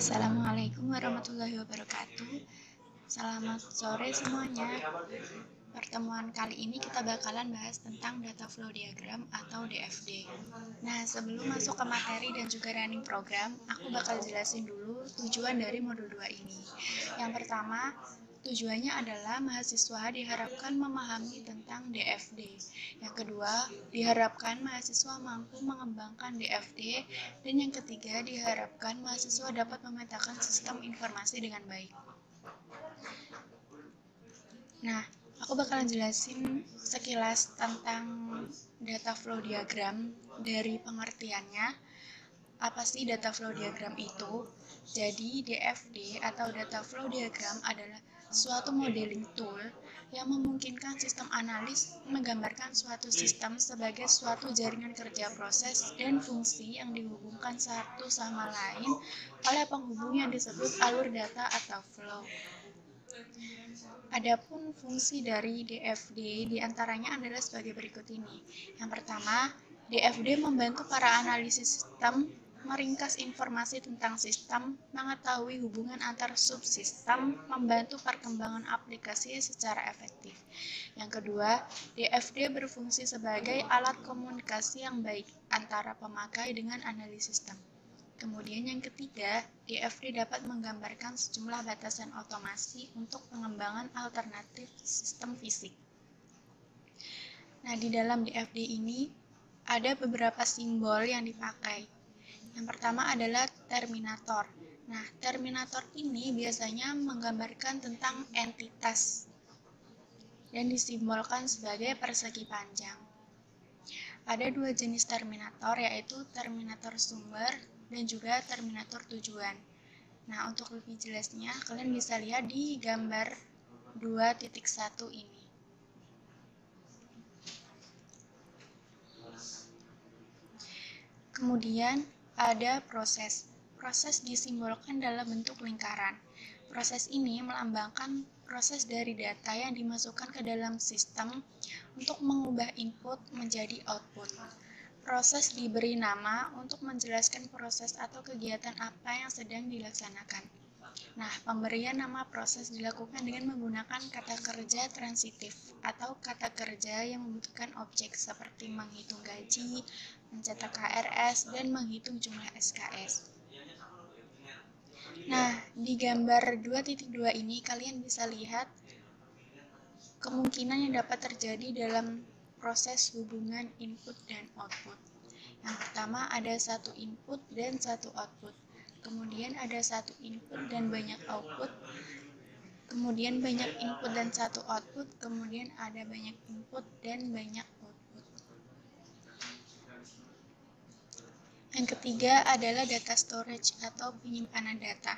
Assalamualaikum warahmatullahi wabarakatuh. Selamat sore semuanya. Pertemuan kali ini kita bakalan bahas tentang data flow diagram atau DFD. Nah, sebelum masuk ke materi dan juga running program, aku bakal jelasin dulu tujuan dari modul 2 ini. Yang pertama, tujuannya adalah mahasiswa diharapkan memahami tentang DFD. Yang kedua, diharapkan mahasiswa mampu mengembangkan DFD. Dan yang ketiga, diharapkan mahasiswa dapat memetakan sistem informasi dengan baik. Nah, aku bakalan jelasin sekilas tentang data flow diagram dari pengertiannya. Apa sih data flow diagram itu? Jadi, DFD atau data flow diagram adalah suatu modeling tool yang memungkinkan sistem analis menggambarkan suatu sistem sebagai suatu jaringan kerja proses dan fungsi yang dihubungkan satu sama lain oleh penghubung yang disebut alur data atau flow. Adapun fungsi dari DFD diantaranya adalah sebagai berikut ini. Yang pertama, DFD membantu para analisis sistem meringkas informasi tentang sistem, mengetahui hubungan antar subsistem, membantu perkembangan aplikasi secara efektif. Yang kedua, DFD berfungsi sebagai alat komunikasi yang baik antara pemakai dengan analis sistem. Kemudian yang ketiga, DFD dapat menggambarkan sejumlah batasan otomasi untuk pengembangan alternatif sistem fisik. Nah, di dalam DFD ini ada beberapa simbol yang dipakai. Yang pertama adalah terminator. Nah, terminator ini biasanya menggambarkan tentang entitas dan disimbolkan sebagai persegi panjang. Ada dua jenis terminator, yaitu terminator sumber dan juga terminator tujuan. Nah, untuk lebih jelasnya, kalian bisa lihat di gambar 2.1 ini. Kemudian ada proses. Proses disimbolkan dalam bentuk lingkaran. Proses ini melambangkan proses dari data yang dimasukkan ke dalam sistem untuk mengubah input menjadi output. Proses diberi nama untuk menjelaskan proses atau kegiatan apa yang sedang dilaksanakan. Nah, pemberian nama proses dilakukan dengan menggunakan kata kerja transitif atau kata kerja yang membutuhkan objek seperti menghitung gaji, mencetak KRS, dan menghitung jumlah SKS. Nah, di gambar 2.2 ini kalian bisa lihat kemungkinan yang dapat terjadi dalam proses hubungan input dan output. Yang pertama ada satu input dan satu output. Kemudian ada satu input dan banyak output. Kemudian banyak input dan satu output. Kemudian ada banyak input dan banyak output. Yang ketiga adalah data storage atau penyimpanan data.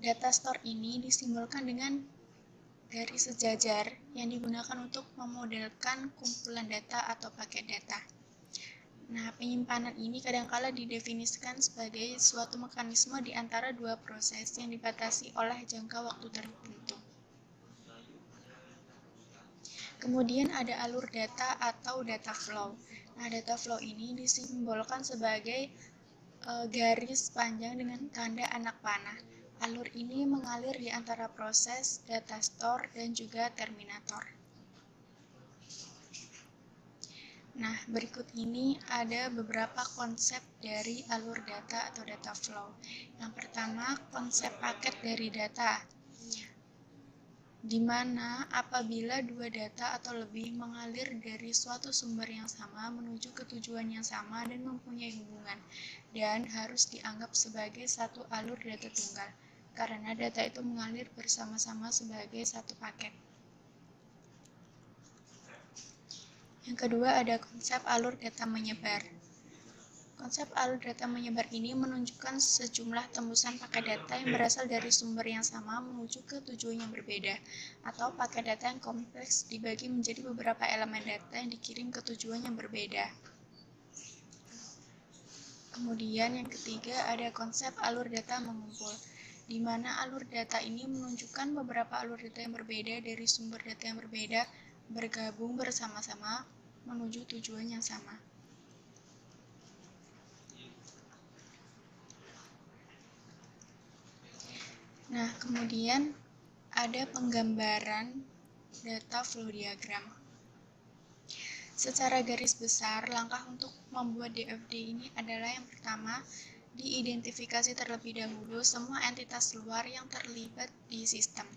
Data store ini disimbolkan dengan garis sejajar yang digunakan untuk memodelkan kumpulan data atau paket data. Nah, penyimpanan ini kadangkala didefinisikan sebagai suatu mekanisme di antara dua proses yang dibatasi oleh jangka waktu tertentu. Kemudian ada alur data atau data flow. Nah, data flow ini disimbolkan sebagai garis panjang dengan tanda anak panah. Alur ini mengalir di antara proses, data store, dan juga terminator. Nah, berikut ini ada beberapa konsep dari alur data atau data flow. Yang pertama, konsep paket dari data, di mana apabila dua data atau lebih mengalir dari suatu sumber yang sama menuju ke tujuan yang sama dan mempunyai hubungan, dan harus dianggap sebagai satu alur data tunggal, karena data itu mengalir bersama-sama sebagai satu paket. Yang kedua ada konsep alur data menyebar. Konsep alur data menyebar ini menunjukkan sejumlah tembusan paket data yang berasal dari sumber yang sama menuju ke tujuan yang berbeda, atau paket data yang kompleks dibagi menjadi beberapa elemen data yang dikirim ke tujuan yang berbeda. Kemudian yang ketiga ada konsep alur data mengumpul, di mana alur data ini menunjukkan beberapa alur data yang berbeda dari sumber data yang berbeda bergabung bersama-sama menuju tujuan yang sama. Nah, kemudian ada penggambaran data flow diagram. Secara garis besar, langkah untuk membuat DFD ini adalah yang pertama, diidentifikasi terlebih dahulu semua entitas luar yang terlibat di sistem.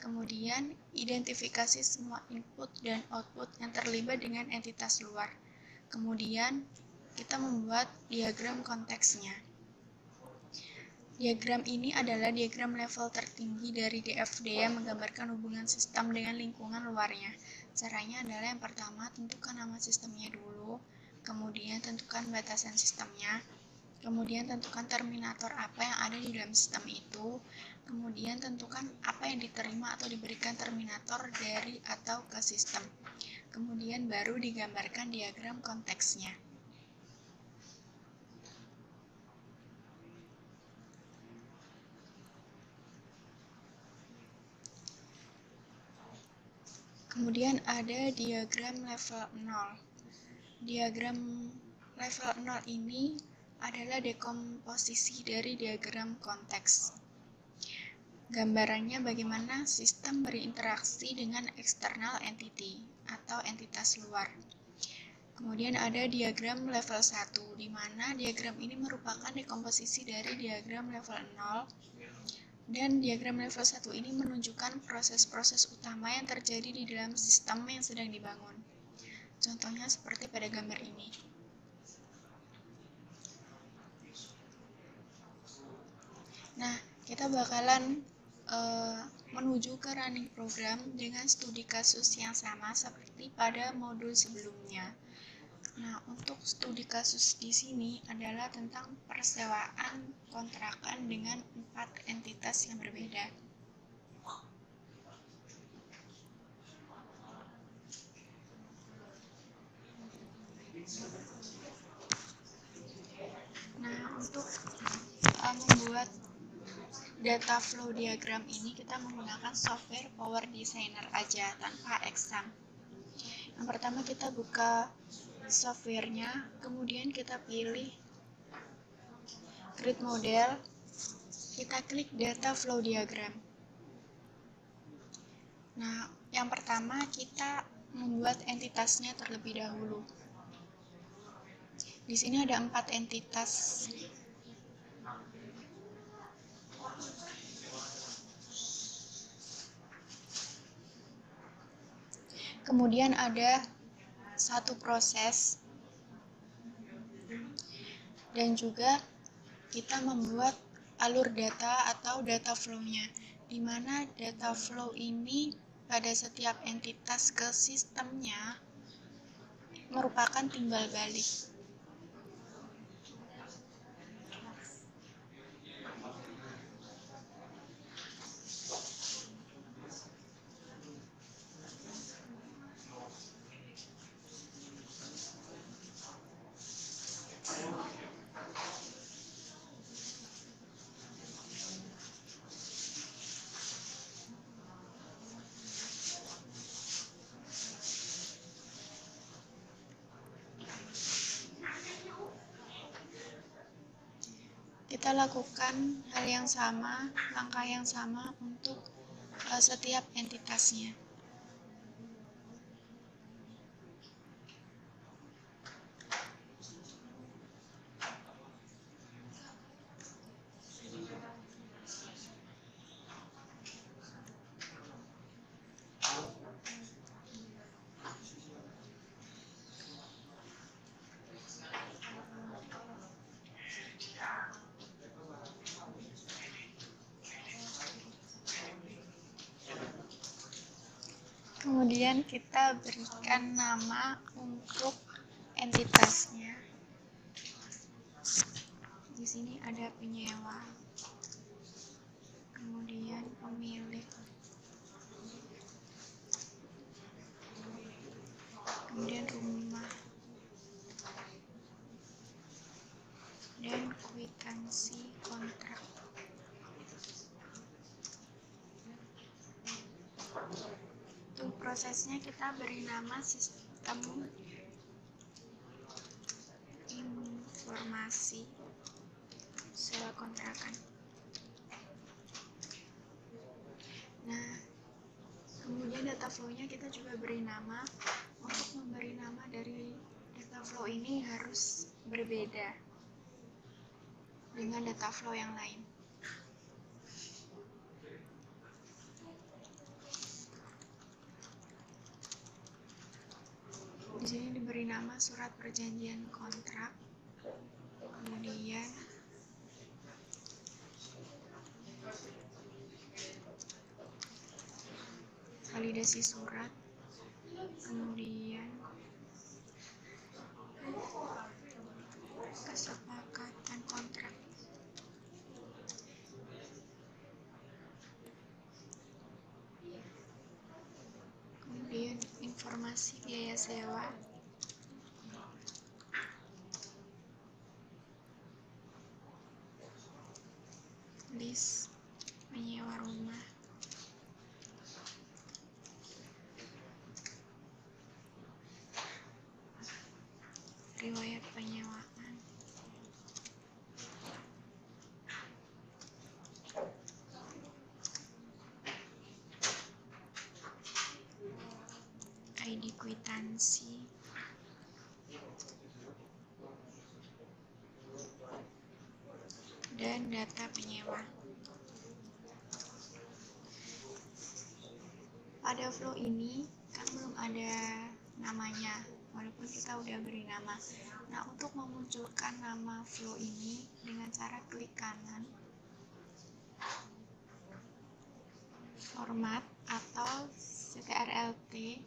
Kemudian, identifikasi semua input dan output yang terlibat dengan entitas luar. Kemudian, kita membuat diagram konteksnya. Diagram ini adalah diagram level tertinggi dari DFD yang menggambarkan hubungan sistem dengan lingkungan luarnya. Caranya adalah yang pertama, tentukan nama sistemnya dulu, kemudian tentukan batasan sistemnya, kemudian tentukan terminator apa yang ada di dalam sistem itu, kemudian tentukan apa yang diterima atau diberikan terminator dari atau ke sistem. Kemudian baru digambarkan diagram konteksnya. Kemudian ada diagram level 0. Diagram level 0 ini adalah dekomposisi dari diagram konteks. Gambarannya bagaimana sistem berinteraksi dengan external entity atau entitas luar. Kemudian ada diagram level 1, di mana diagram ini merupakan dekomposisi dari diagram level 0. Dan diagram level 1 ini menunjukkan proses-proses utama yang terjadi di dalam sistem yang sedang dibangun. Contohnya seperti pada gambar ini. Nah, kita bakalan menuju ke running program dengan studi kasus yang sama seperti pada modul sebelumnya. Nah, untuk studi kasus di sini adalah tentang persewaan kontrakan dengan 4 entitas yang berbeda. Nah, untuk membuat data flow diagram ini kita menggunakan software Power Designer aja tanpa exam. Yang pertama kita buka softwarenya, kemudian kita pilih Create Model, kita klik Data Flow Diagram. Nah, yang pertama kita membuat entitasnya terlebih dahulu. Di sini ada 4 entitas. Kemudian ada satu proses. Dan juga kita membuat alur data atau data flow-nya, di mana data flow ini pada setiap entitas ke sistemnya merupakan timbal balik. Kita lakukan hal yang sama, langkah yang sama untuk setiap entitasnya. Kemudian kita berikan nama untuk entitasnya. Di sini ada penyewa, kemudian pemilik, kemudian rumah, dan kwitansi kontrak. Untuk prosesnya kita beri nama sistem informasi sewa kontrakan. Nah, kemudian data flow-nya kita juga beri nama. Untuk memberi nama dari data flow ini harus berbeda dengan data flow yang lain. Di sini diberi nama surat perjanjian kontrak, kemudian validasi surat, kemudian kesepakatan kontrak. Kemudian informasi biaya sewa, list menyewa rumah, riwayat penyewaan, ID kwitansi, dan data penyewa. Pada flow ini kan belum ada namanya, walaupun kita udah beri nama. Nah, untuk memunculkan nama flow ini dengan cara klik kanan, format atau CTRL-T,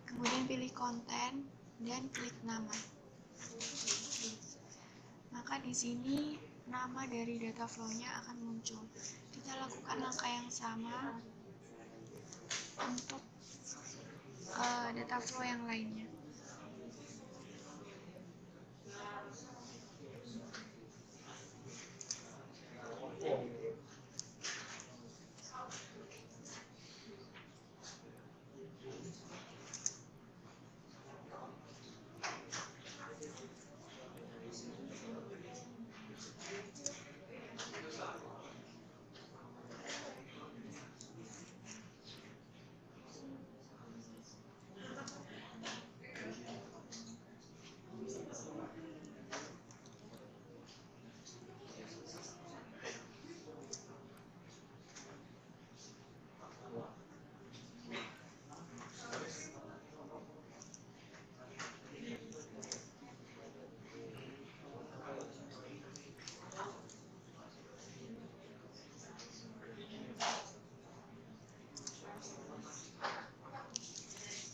kemudian pilih konten dan klik nama. Maka di sini nama dari data flow-nya akan muncul. Kita lakukan langkah yang sama untuk data flow yang lainnya.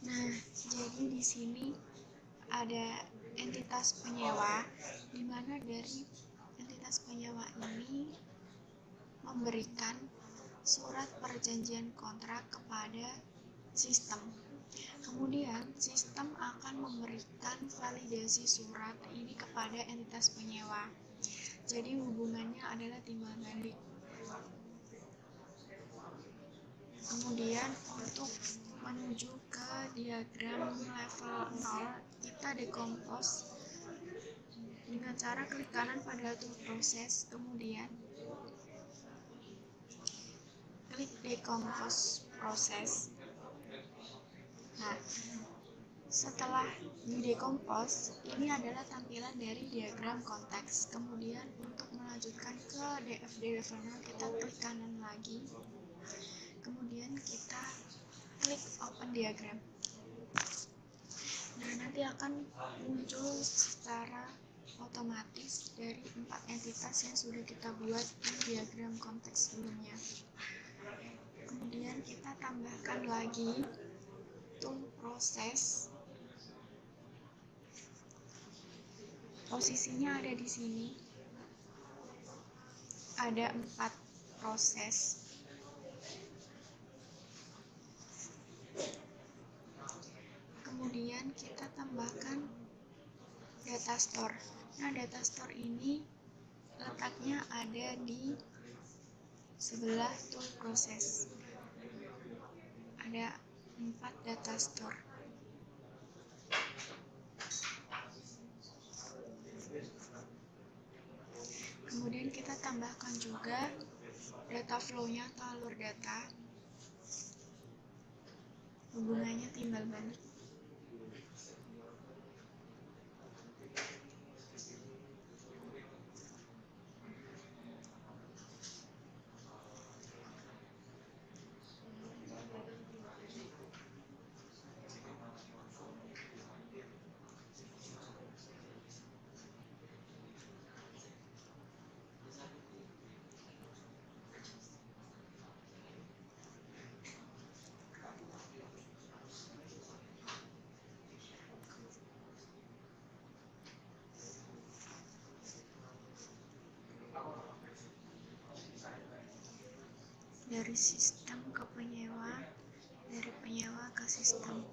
Nah, jadi di sini ada entitas penyewa, di mana dari entitas penyewa ini memberikan surat perjanjian kontrak kepada sistem. Kemudian sistem akan memberikan validasi surat ini kepada entitas penyewa. Jadi hubungannya adalah timbal balik. Kemudian untuk menuju ke diagram level 0, kita decompose dengan cara klik kanan pada tool proses, kemudian klik decompose proses. Nah, setelah di decompose, ini adalah tampilan dari diagram konteks. Kemudian untuk melanjutkan ke DFD level 0, kita klik kanan lagi, kemudian kita klik open diagram. Nah, nanti akan muncul secara otomatis dari 4 entitas yang sudah kita buat di diagram konteks sebelumnya. Kemudian kita tambahkan lagi tool proses. Posisinya ada di sini. Ada 4 proses. Kemudian kita tambahkan data store. Nah, data store ini letaknya ada di sebelah tool proses. Ada 4 data store. tambahkan juga data flow-nya atau alur data. Hubungannya timbal balik. Dari sistem ke penyewa, dari penyewa ke sistem.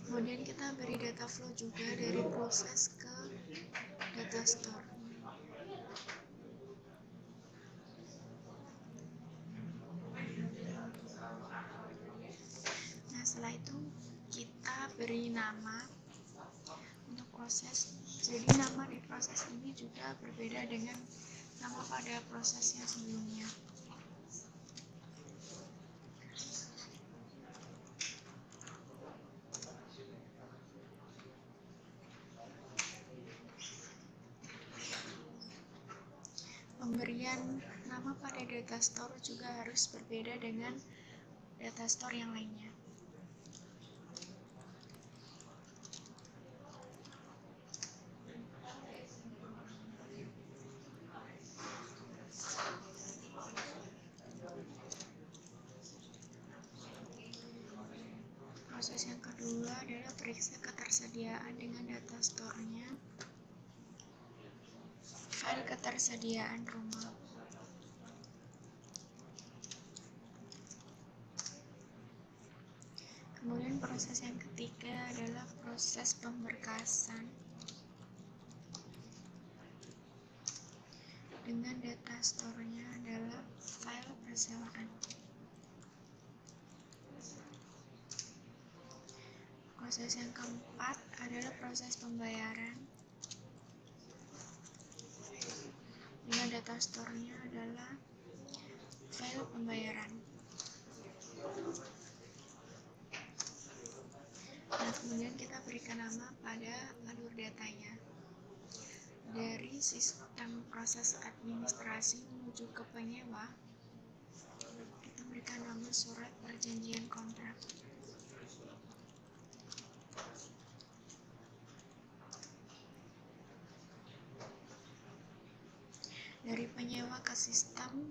Kemudian kita beri data flow juga dari proses ke data store. Nah, setelah itu kita beri nama untuk proses. Jadi nama di proses ini juga berbeda dengan nama pada proses yang sebelumnya. Pemberian nama pada data store juga harus berbeda dengan data store yang lainnya. Proses yang kedua adalah periksa ketersediaan dengan data store-nya. File ketersediaan rumah. Kemudian proses yang ketiga adalah proses pemberkasan dengan data store-nya adalah file persewaan. Proses yang keempat adalah proses pembayaran dengan data store-nya adalah file pembayaran. Nah, kemudian kita berikan nama pada alur datanya. Dari sistem proses administrasi menuju ke penyewa, kita berikan nama surat perjanjian kontrak. Dari penyewa ke sistem,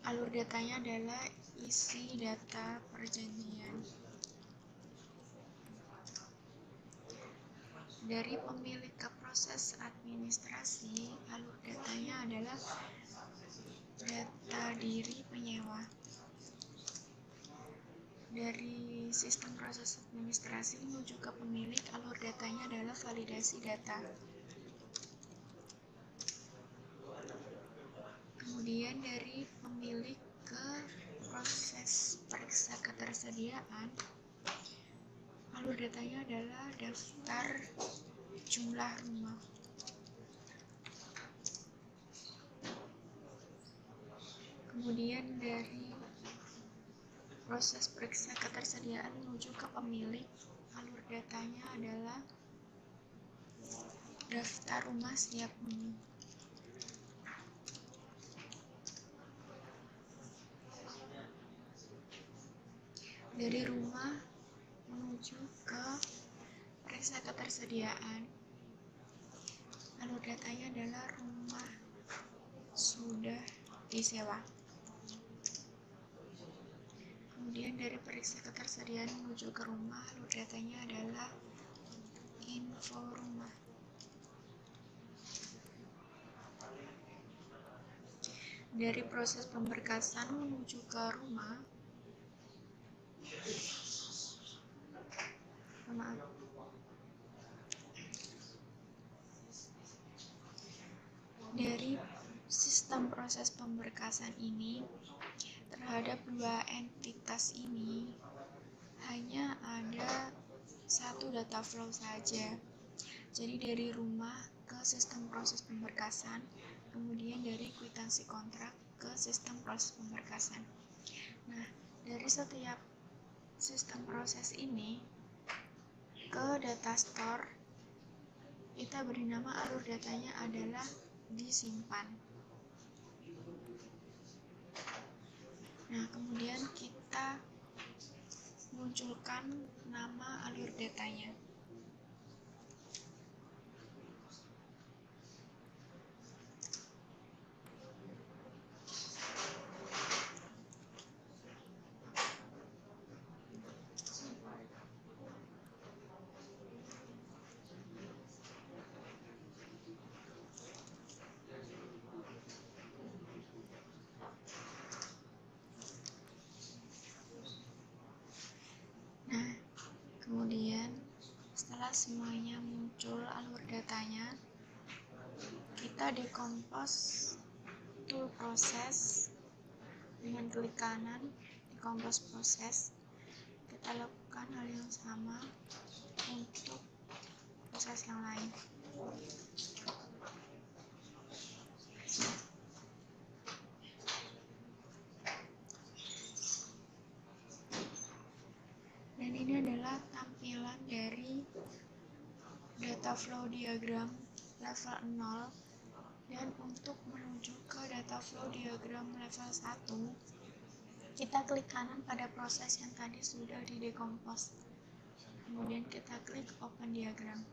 alur datanya adalah isi data perjanjian. Dari pemilik ke proses administrasi, alur datanya adalah data diri penyewa. Dari sistem proses administrasi menuju ke pemilik, alur datanya adalah validasi data. Kemudian dari pemilik ke proses periksa ketersediaan, alur datanya adalah daftar jumlah rumah. Kemudian dari proses periksa ketersediaan menuju ke pemilik, alur datanya adalah daftar rumah siap huni. Dari rumah menuju ke periksa ketersediaan, alur datanya adalah rumah sudah disewa. Kemudian dari periksa ketersediaan menuju ke rumah, alur datanya adalah info rumah. Dari proses pemberkasan menuju ke rumah, dari sistem proses pemberkasan ini terhadap dua entitas ini hanya ada satu data flow saja. Jadi dari rumah ke sistem proses pemberkasan, kemudian dari kwitansi kontrak ke sistem proses pemberkasan. Nah, dari setiap sistem proses ini ke data store, kita beri nama alur datanya adalah disimpan. Nah, kemudian kita munculkan nama alur datanya. Nah, kemudian setelah semuanya muncul alur datanya, kita dekompos tool proses dengan klik kanan, dekompos proses. Kita lakukan hal yang sama untuk proses yang lain. Dan ini adalah tampilan dari data flow diagram level 0, dan untuk menuju ke data flow diagram level 1, kita klik kanan pada proses yang tadi sudah didekompos, kemudian kita klik open diagram.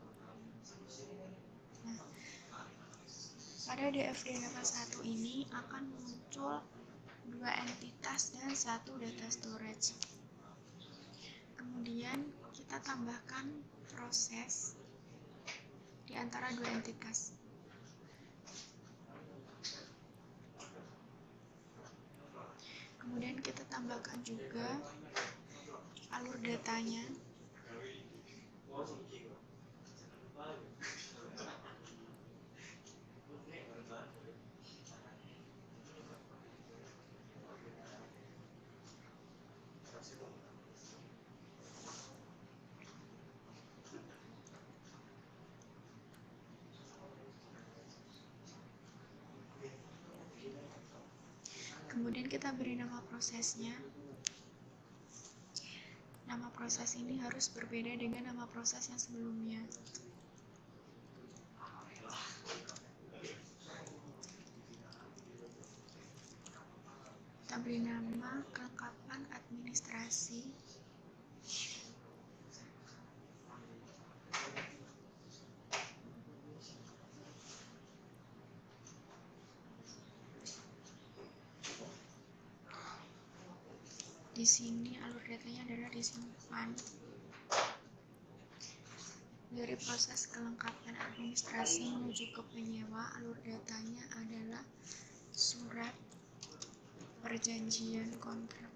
Nah, pada DFD level 1 ini akan muncul dua entitas dan satu data storage. Kemudian kita tambahkan proses di antara dua entitas. Kemudian kita tambahkan juga alur datanya. Kemudian kita beri nama prosesnya. Nama proses ini harus berbeda dengan nama proses yang sebelumnya. Kita beri nama kelengkapan administrasi. Di sini alur datanya adalah disimpan. Dari proses kelengkapan administrasi menuju ke penyewa, alur datanya adalah surat perjanjian kontrak.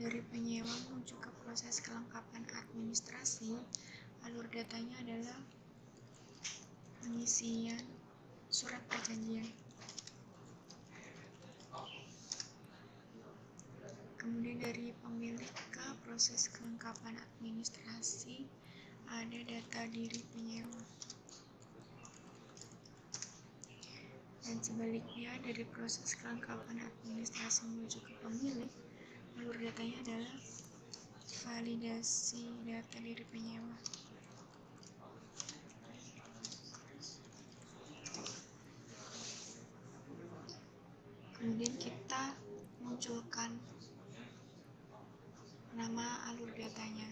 Dari penyewa menuju ke proses kelengkapan administrasi, alur datanya adalah pengisian surat perjanjian. Kemudian dari pemilik ke proses kelengkapan administrasi ada data diri penyewa. Dan sebaliknya dari proses kelengkapan administrasi menuju ke pemilik, alur datanya adalah validasi data diri penyewa. Kemudian kita munculkan nama alur datanya.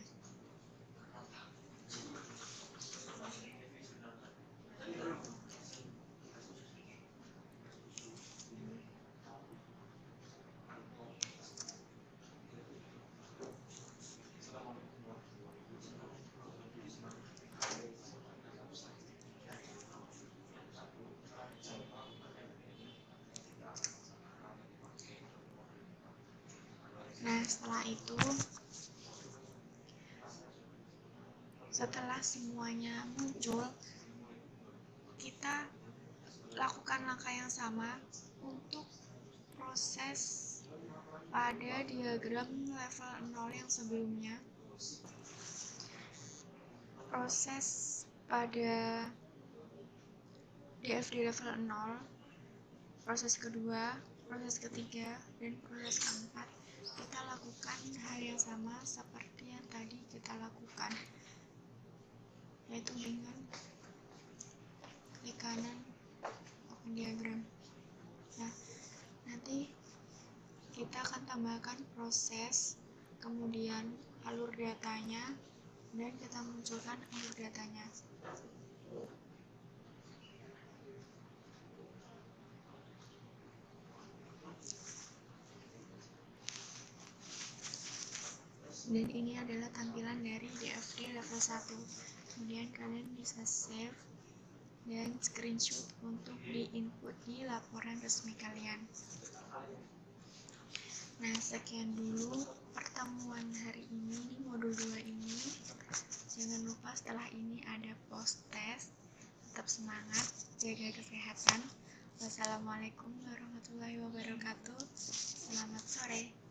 Nah, setelah semuanya muncul, kita lakukan langkah yang sama untuk proses pada diagram level 0 yang sebelumnya. Proses pada DFD level 0, proses kedua, proses ketiga, dan proses keempat, kita lakukan hal yang sama seperti yang tadi kita lakukan, yaitu dengan klik kanan open diagram. Nah, nanti kita akan tambahkan proses, kemudian alur datanya, dan kita munculkan alur datanya. Dan ini adalah tampilan dari DFD level 1. Kemudian kalian bisa save dan screenshot untuk di-input di laporan resmi kalian. Nah, sekian dulu pertemuan hari ini di modul 2 ini. Jangan lupa setelah ini ada post test. Tetap semangat, jaga kesehatan. Wassalamualaikum warahmatullahi wabarakatuh. Selamat sore.